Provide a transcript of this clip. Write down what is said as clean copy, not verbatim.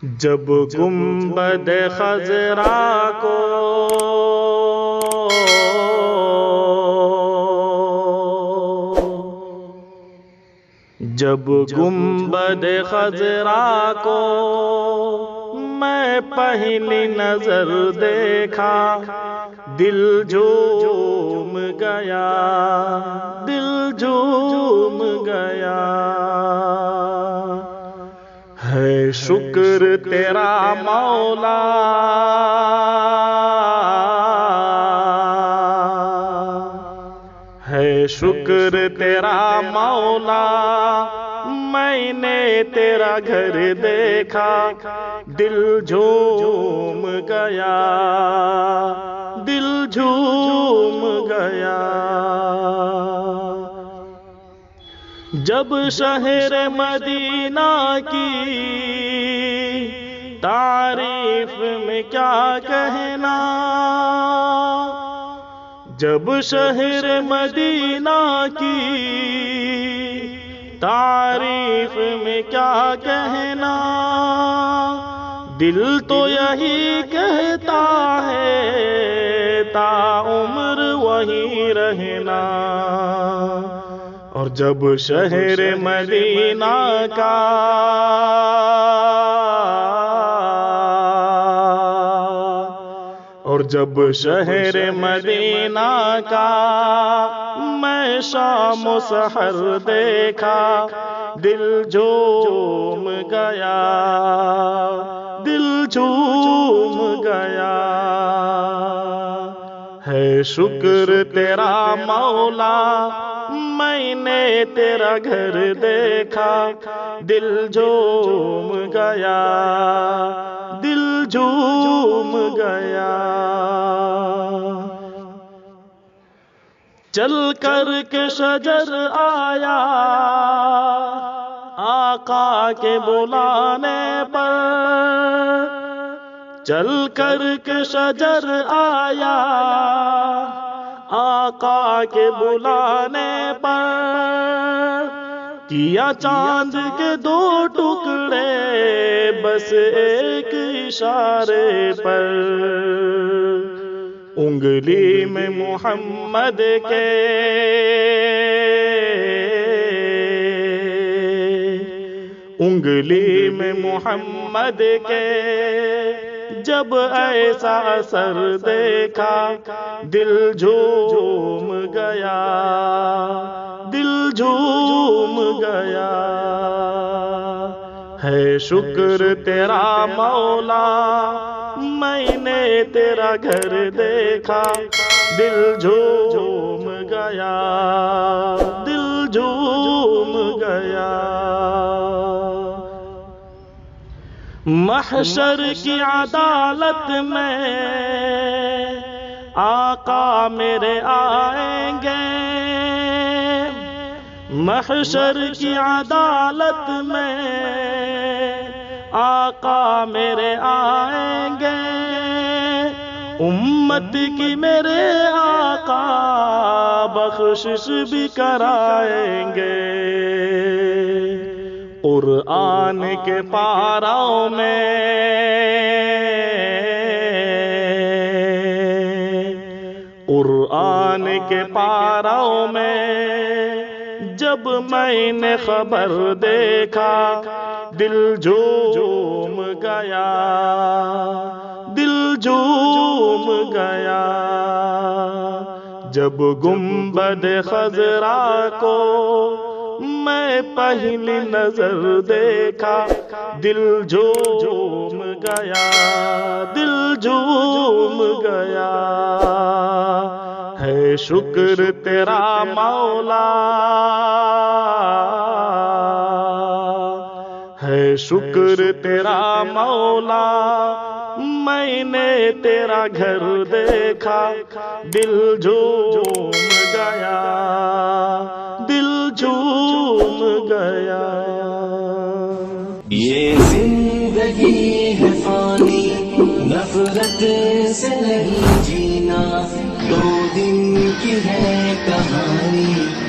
جب گنبد خضرا کو جب گنبد خضرا کو میں پہلی نظر دیکھا، دل جھوم گیا، دل جھوم گیا۔ ہے شکر تیرا مولا، ہے شکر تیرا مولا، میں نے تیرا گھر دیکھا، دل جھوم گیا، دل جھوم گیا۔ جب شہر مدینہ کی تعریف میں کیا کہنا، جب شہر مدینہ کی تعریف میں کیا کہنا، دل تو یہی کہتا ہے تا عمر وہیں رہنا۔ اور جب شہر مدینہ کا اور جب شہر مدینہ کا میں شام و سحر دیکھا، دل جھوم گیا، دل جھوم گیا۔ ہے شکر تیرا مولا، میں نے تیرا گھر دیکھا، دل جھوم گیا، دل جھوم گیا۔ چل کر کے شجر آیا آقا کے بلانے پر، چل کر کے شجر آیا آقا کے بلانے پر، کیا چاند کے دو ٹکڑے بس ایک اشارے پر، انگلی میں محمد کے انگلی میں محمد کے جب ایسا اثر دیکھا، دل جھوم گیا، دل جھوم گیا۔ ہے شکر تیرا مولا، میں نے تیرا گھر دیکھا، دل جھوم گیا، دل جھوم گیا۔ محشر کی عدالت میں آقا میرے آئیں گے، محشر کی عدالت میں آقا میرے آئیں گے، امت کی میرے آقا بخشش بھی کرائیں گے، قرآن کے پاراؤں میں قرآن کے پاراؤں میں جب میں نے خبر دیکھا، دل جھوم گیا، دل جھوم گیا۔ جب گنبد خضرا کو میں پہلی نظر دیکھا، دل جھوم گیا، دل جھوم گیا۔ ہے شکر تیرا مولا، ہے شکر تیرا مولا، میں نے تیرا گھر دیکھا، دل جھوم گیا، دل جھوم گیا۔ یہ زندگی ہے فانی، نفرت سے نہیں جینا، دو دن کی ہے